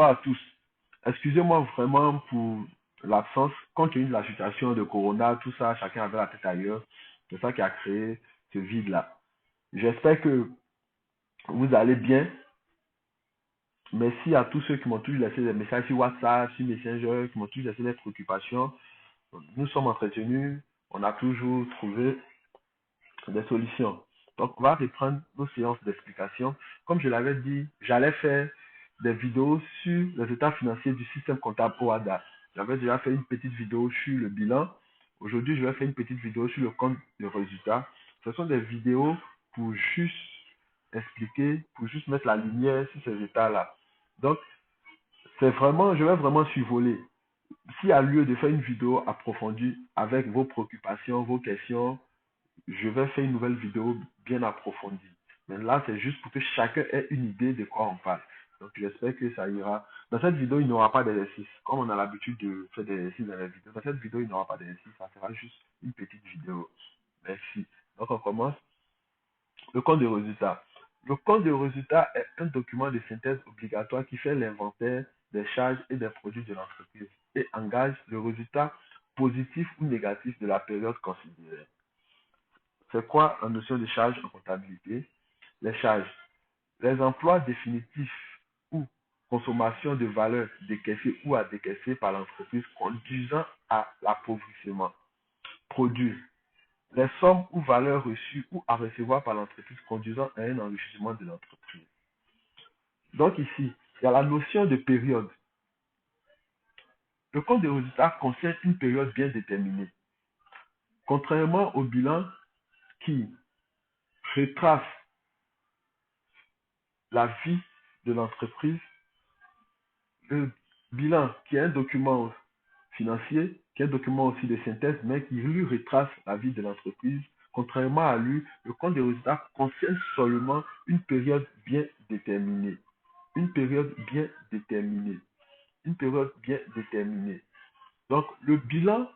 Bonjour à tous. Excusez-moi vraiment pour l'absence, compte tenu de la situation de Corona, tout ça, chacun avait la tête ailleurs. C'est ça qui a créé ce vide-là. J'espère que vous allez bien. Merci à tous ceux qui m'ont toujours laissé des messages sur WhatsApp, sur Messenger, qui m'ont toujours laissé des préoccupations. Nous sommes entretenus, on a toujours trouvé des solutions. Donc, on va reprendre nos séances d'explication. Comme je l'avais dit, j'allais faire des vidéos sur les états financiers du système comptable OADA. J'avais déjà fait une petite vidéo sur le bilan. Aujourd'hui, je vais faire une petite vidéo sur le compte de résultats. Ce sont des vidéos pour juste expliquer, pour juste mettre la lumière sur ces états-là. Donc, je vais vraiment survoler. S'il y a lieu de faire une vidéo approfondie avec vos préoccupations, vos questions, je vais faire une nouvelle vidéo bien approfondie. Mais là, c'est juste pour que chacun ait une idée de quoi on parle. Donc, j'espère que ça ira. Dans cette vidéo, il n'y aura pas d'exercice. Comme on a l'habitude de faire des exercices dans la vidéo, dans cette vidéo, il n'y aura pas d'exercice. Ça sera juste une petite vidéo. Merci. Donc, on commence. Le compte de résultat. Le compte de résultat est un document de synthèse obligatoire qui fait l'inventaire des charges et des produits de l'entreprise et engage le résultat positif ou négatif de la période considérée. C'est quoi la notion de charge en comptabilité? Les charges. Les emplois définitifs ou consommation de valeur décaissée ou à décaisser par l'entreprise conduisant à l'appauvrissement. Produits. Les sommes ou valeurs reçues ou à recevoir par l'entreprise conduisant à un enrichissement de l'entreprise. Donc ici, il y a la notion de période. Le compte de résultat concerne une période bien déterminée. Contrairement au bilan qui retrace la vie de l'entreprise, le bilan, qui est un document financier, qui est un document aussi de synthèse, mais qui lui retrace la vie de l'entreprise. Contrairement à lui, le compte de résultats concerne seulement une période bien déterminée. Une période bien déterminée. Une période bien déterminée. Donc, le bilan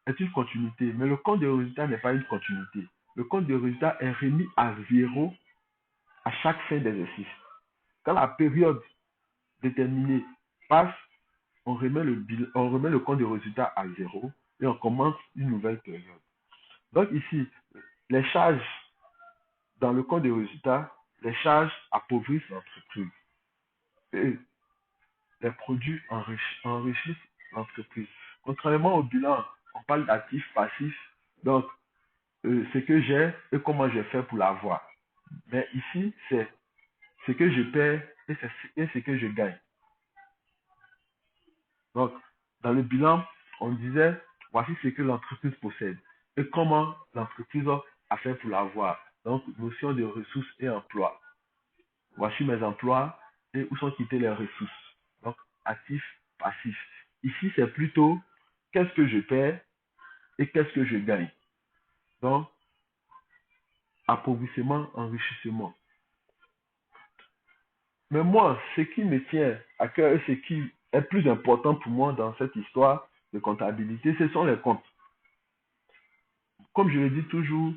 est une continuité, mais le compte de résultats n'est pas une continuité. Le compte de résultats est remis à zéro à chaque fin d'exercice. Quand la période déterminée passe, on remet le compte de résultat à zéro et on commence une nouvelle période. Donc ici, les charges dans le compte de résultat, les charges appauvrissent l'entreprise et les produits enrichissent l'entreprise. Contrairement au bilan, on parle d'actifs, passifs, donc ce que j'ai et comment je fais pour l'avoir. Mais ici, c'est ce que je perds et ce que je gagne. Donc, dans le bilan, on disait, voici ce que l'entreprise possède et comment l'entreprise a fait pour l'avoir. Donc, notion de ressources et emploi. Voici mes emplois et où sont quittées les ressources. Donc, actif, passif. Ici, c'est plutôt qu'est-ce que je perds et qu'est-ce que je gagne. Donc, appauvrissement, enrichissement. Mais moi, ce qui me tient à cœur et ce qui est plus important pour moi dans cette histoire de comptabilité, ce sont les comptes. Comme je le dis toujours,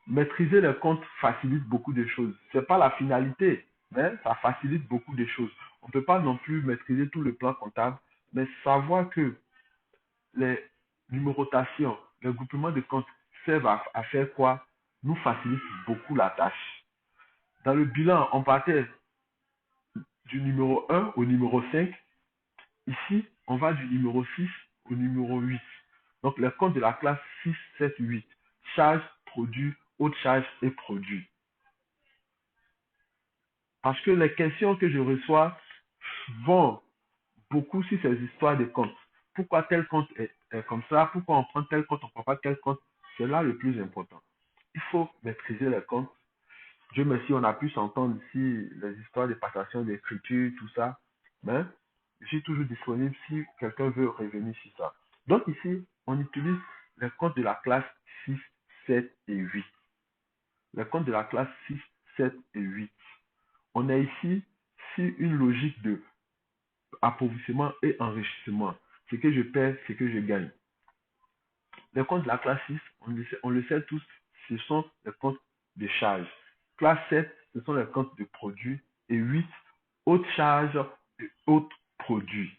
maîtriser les comptes facilite beaucoup de choses. Ce n'est pas la finalité, mais ça facilite beaucoup de choses. On ne peut pas non plus maîtriser tout le plan comptable, mais savoir que les numérotations, les groupements de comptes servent à faire quoi nous facilite beaucoup la tâche. Dans le bilan, on partait du numéro 1 au numéro 5. Ici, on va du numéro 6 au numéro 8. Donc, les comptes de la classe 6, 7, 8. Charge, produit, haute charge et produit. Parce que les questions que je reçois vont beaucoup sur ces histoires de comptes. Pourquoi tel compte est comme ça? Pourquoi on prend tel compte, on ne prend pas tel compte? C'est là le plus important. Il faut maîtriser les comptes. Dieu merci, on a pu s'entendre ici les histoires de passation d'écriture, tout ça. Mais je suis toujours disponible si quelqu'un veut revenir sur ça. Donc ici, on utilise les comptes de la classe 6, 7 et 8. Les comptes de la classe 6, 7 et 8. On est ici sur une logique de appauvrissement et enrichissement. Ce que je perds, ce que je gagne. Les comptes de la classe 6, on le sait tous, ce sont les comptes de charge. Classe 7, ce sont les comptes de produits. Et 8, haute charge et haute produit.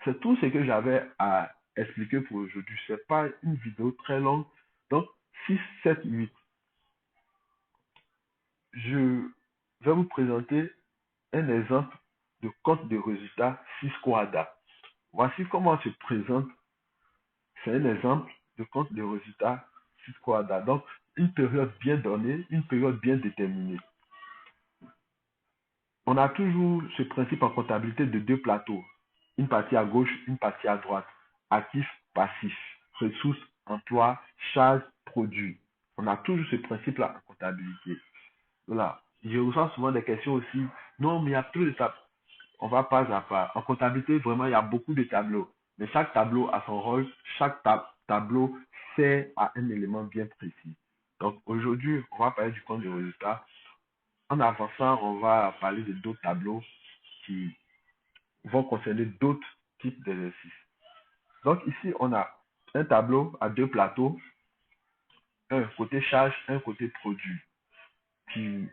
C'est tout ce que j'avais à expliquer pour aujourd'hui. Ce n'est pas une vidéo très longue. Donc, 6, 7, 8. Je vais vous présenter un exemple de compte de résultats 6 quadra. Voici comment se présente. C'est un exemple de compte de résultats 6 quadra. Donc, une période bien donnée, une période bien déterminée. On a toujours ce principe en comptabilité de deux plateaux. Une partie à gauche, une partie à droite. Actif, passif. Ressources, emploi, charges, produits. On a toujours ce principe-là en comptabilité. Voilà. Je reçois souvent des questions aussi. Non, mais il y a plus de tableaux. On va pas à pas. En comptabilité, vraiment, il y a beaucoup de tableaux. Mais chaque tableau a son rôle. Chaque tableau sert à un élément bien précis. Donc aujourd'hui, on va parler du compte de résultat. En avançant, on va parler de d'autres tableaux qui vont concerner d'autres types d'exercices. Donc ici, on a un tableau à deux plateaux, un côté charge, un côté produit, qui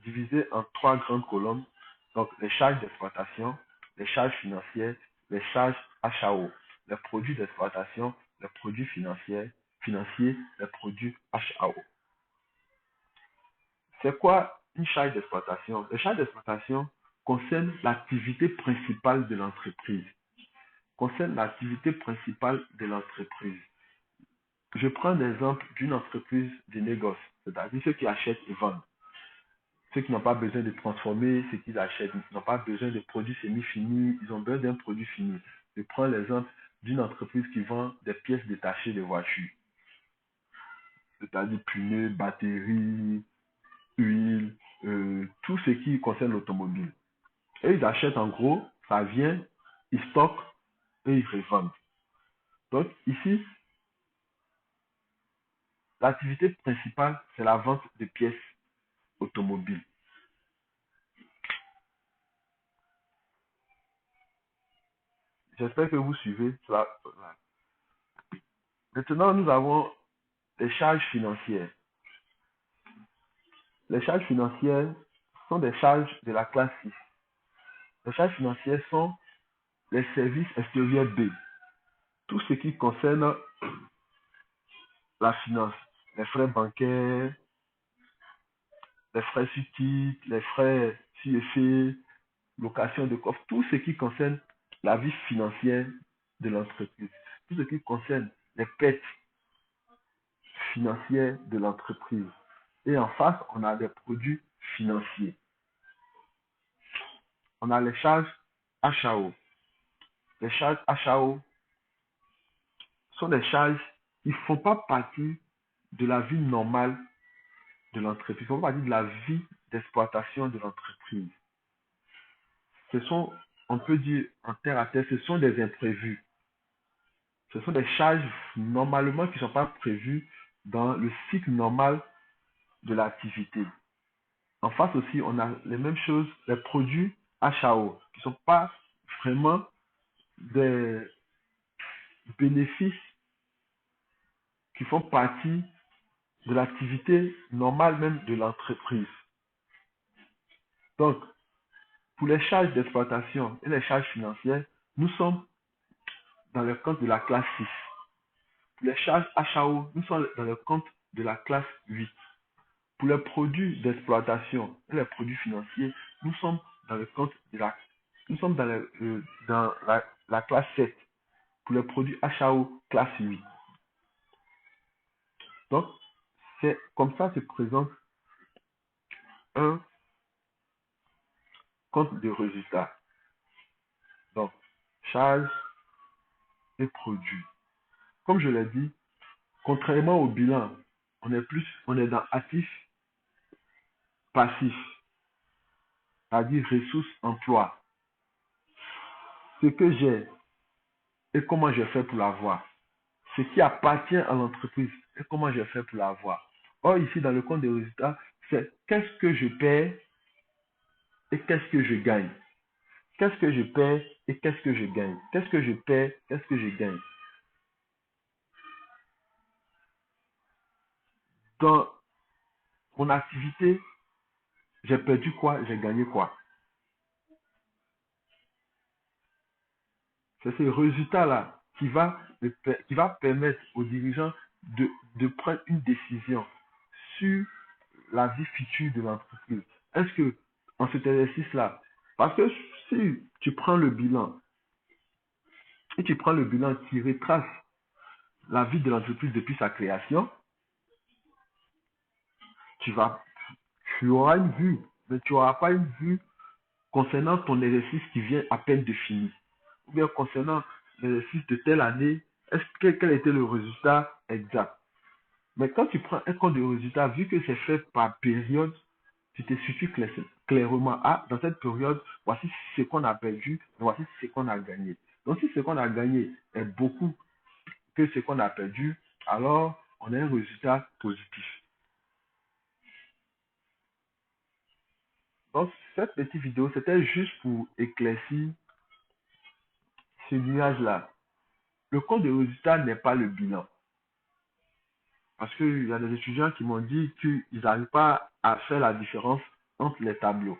divisé en trois grandes colonnes. Donc les charges d'exploitation, les charges financières, les charges HAO, les produits d'exploitation, les produits financiers, les produits HAO. C'est quoi une charge d'exploitation? Les charges d'exploitation concernent l'activité principale de l'entreprise. Concerne l'activité principale de l'entreprise. Je prends l'exemple d'une entreprise de négoce, c'est-à-dire ceux qui achètent et vendent. Ceux qui n'ont pas besoin de transformer ce qu'ils achètent, ils n'ont pas besoin de produits semi-finis, ils ont besoin d'un produit fini. Je prends l'exemple d'une entreprise qui vend des pièces détachées de voitures, c'est-à-dire pneus, batteries, huile, tout ce qui concerne l'automobile. Et ils achètent en gros, ça vient, ils stockent et ils revendent. Donc ici, l'activité principale, c'est la vente de pièces automobiles. J'espère que vous suivez cela. Maintenant, nous avons les charges financières. Les charges financières sont des charges de la classe 6. Les charges financières sont les services extérieurs B. Tout ce qui concerne la finance, les frais bancaires, les frais sur titre, les frais CFE, location de coffre, tout ce qui concerne la vie financière de l'entreprise, tout ce qui concerne les pertes financières de l'entreprise. Et en face, on a des produits financiers. On a les charges HAO. Les charges HAO sont des charges qui ne font pas partie de la vie normale de l'entreprise, ne font pas partie de la vie d'exploitation de l'entreprise. Ce sont, on peut dire en terre à terre, ce sont des imprévus. Ce sont des charges normalement qui ne sont pas prévues dans le cycle normal de l'activité. En face aussi, on a les mêmes choses, les produits HAO, qui ne sont pas vraiment des bénéfices qui font partie de l'activité normale même de l'entreprise. Donc, pour les charges d'exploitation et les charges financières, nous sommes dans le compte de la classe 6. Pour les charges HAO, nous sommes dans le compte de la classe 8. Pour les produits d'exploitation et les produits financiers, nous sommes dans le compte de la, nous sommes dans la classe 7. Pour les produits HAO, classe 8. Donc, c'est comme ça se présente un compte de résultat. Donc, charges et produits. Comme je l'ai dit, contrairement au bilan, on est dans actif, passif, c'est-à-dire ressources, emploi. Ce que j'ai et comment j'ai fait pour l'avoir. Ce qui appartient à l'entreprise et comment j'ai fait pour l'avoir. Or, ici, dans le compte des résultats, c'est qu'est-ce que je perds et qu'est-ce que je gagne. Qu'est-ce que je perds et qu'est-ce que je gagne. Qu'est-ce que je perds, qu'est-ce que je gagne. Dans mon activité, j'ai perdu quoi, j'ai gagné quoi. C'est ce résultat-là qui va permettre aux dirigeants de prendre une décision sur la vie future de l'entreprise. Est-ce que, en cet exercice-là, parce que si tu prends le bilan, et tu prends le bilan qui retrace la vie de l'entreprise depuis sa création, tu vas, tu auras une vue, mais tu n'auras pas une vue concernant ton exercice qui vient à peine de finir. Ou bien concernant l'exercice de telle année, quel était le résultat exact. Mais quand tu prends un compte de résultat, vu que c'est fait par période, tu te situes clairement. Ah, dans cette période, voici ce qu'on a perdu, voici ce qu'on a gagné. Donc si ce qu'on a gagné est beaucoup que ce qu'on a perdu, alors on a un résultat positif. Donc cette petite vidéo, c'était juste pour éclaircir ce nuage-là. Le compte de résultat n'est pas le bilan. Parce qu'il y a des étudiants qui m'ont dit qu'ils n'arrivent pas à faire la différence entre les tableaux.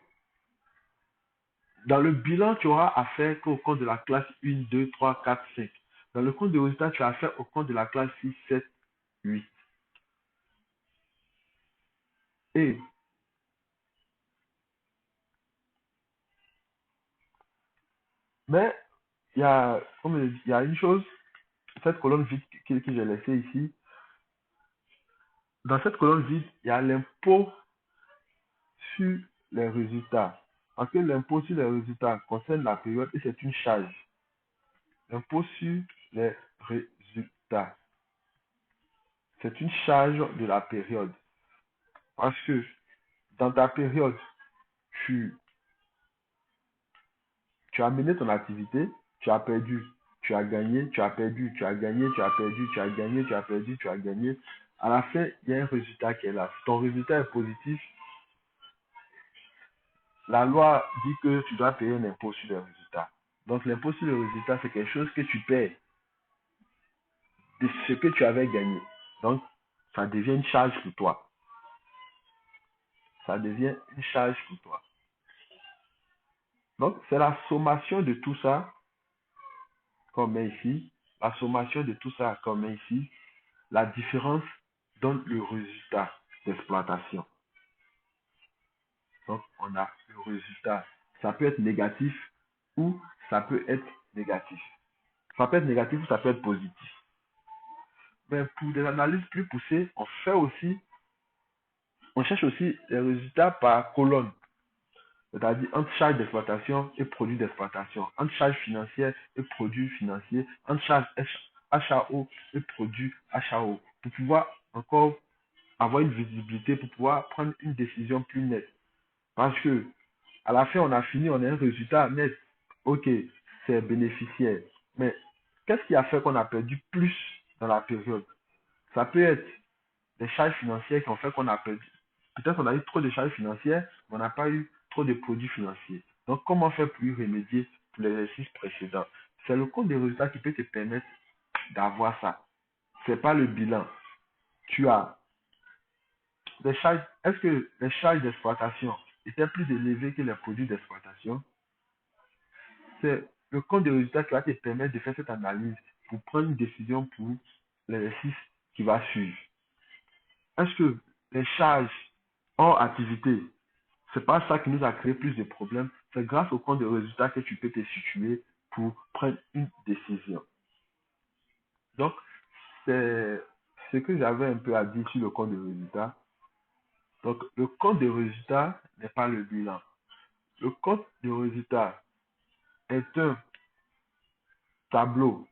Dans le bilan, tu auras affaire qu'au compte de la classe 1, 2, 3, 4, 5. Dans le compte de résultat, tu as affaire au compte de la classe 6, 7, 8. Et, mais il y a une chose, cette colonne vide que j'ai laissée ici. Dans cette colonne vide, il y a l'impôt sur les résultats. Parce que l'impôt sur les résultats concerne la période et c'est une charge. L'impôt sur les résultats. C'est une charge de la période. Parce que dans ta période, tu, tu as mené ton activité, tu as perdu, tu as gagné, tu as perdu, tu as gagné, tu as perdu, tu as gagné, tu as perdu, tu as gagné. À la fin, il y a un résultat qui est là. Si ton résultat est positif, la loi dit que tu dois payer un impôt sur les résultats. Donc l'impôt sur le résultat, c'est quelque chose que tu paies de ce que tu avais gagné. Donc, ça devient une charge pour toi. Ça devient une charge pour toi. Donc, c'est la sommation de tout ça qu'on met ici. La sommation de tout ça qu'on met ici. La différence donne le résultat d'exploitation. Donc, on a le résultat. Ça peut être négatif ou ça peut être négatif. Ça peut être négatif ou ça peut être positif. Mais pour des analyses plus poussées, on cherche aussi les résultats par colonne. C'est-à-dire entre charge d'exploitation et produit d'exploitation, entre charge financière et produit financier, entre charge HAO et produit HAO, pour pouvoir encore avoir une visibilité, pour pouvoir prendre une décision plus nette. Parce que à la fin, on a fini, on a un résultat net. Ok, c'est bénéficiaire. Mais qu'est-ce qui a fait qu'on a perdu plus dans la période? Ça peut être des charges financières qui ont fait qu'on a perdu. Peut-être on a eu trop de charges financières, mais on n'a pas eu trop de produits financiers. Donc, comment faire pour y remédier pour l'exercice précédent? C'est le compte des résultats qui peut te permettre d'avoir ça. C'est pas le bilan. Tu as des charges. Est-ce que les charges d'exploitation étaient plus élevées que les produits d'exploitation? C'est le compte des résultats qui va te permettre de faire cette analyse pour prendre une décision pour l'exercice qui va suivre. Est-ce que les charges hors activité, c'est pas ça qui nous a créé plus de problèmes? C'est grâce au compte de résultats que tu peux te situer pour prendre une décision. Donc, c'est ce que j'avais un peu à dire sur le compte de résultats. Donc, le compte de résultats n'est pas le bilan. Le compte de résultats est un tableau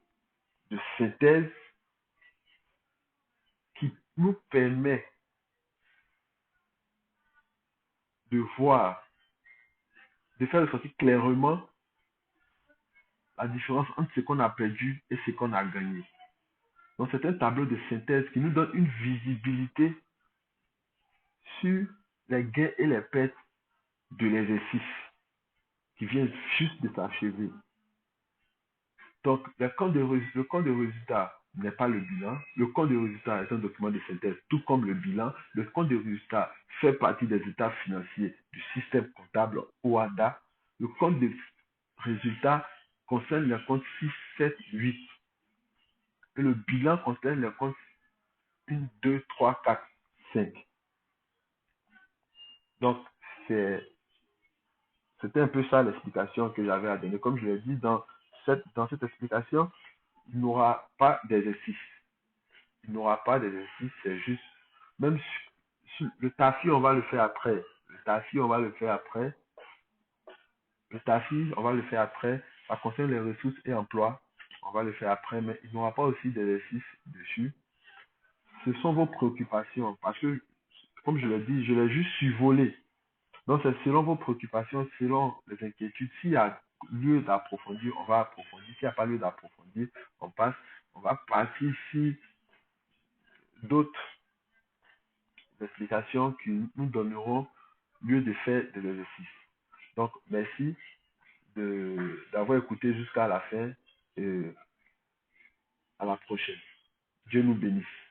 de synthèse qui nous permet de voir, de faire ressortir clairement la différence entre ce qu'on a perdu et ce qu'on a gagné. Donc, c'est un tableau de synthèse qui nous donne une visibilité sur les gains et les pertes de l'exercice qui vient juste de s'achever. Donc, le compte de résultat n'est pas le bilan. Le compte de résultat est un document de synthèse, tout comme le bilan. Le compte de résultat fait partie des états financiers du système comptable OADA. Le compte de résultat concerne les comptes 6, 7, 8. Et le bilan concerne les comptes 1, 2, 3, 4, 5. Donc, c'était un peu ça l'explication que j'avais à donner. Comme je l'ai dit, dans cette explication, il n'y aura pas d'exercice. Il n'y aura pas d'exercice, c'est juste, même le TAFI, on va le faire après. Le TAFI, on va le faire après. Le TAFI, on va le faire après. Ça concerne les ressources et emplois. On va le faire après, mais il n'y aura pas aussi d'exercice dessus. Ce sont vos préoccupations. Parce que, comme je l'ai dit, je l'ai juste survolé. Donc, c'est selon vos préoccupations, selon les inquiétudes. S'il y a lieu d'approfondir, on va approfondir. S'il n'y a pas lieu d'approfondir, on passe. On va partir sur d'autres explications qui nous donneront lieu de faire de l'exercice. Donc, merci d'avoir écouté jusqu'à la fin et à la prochaine. Dieu nous bénisse.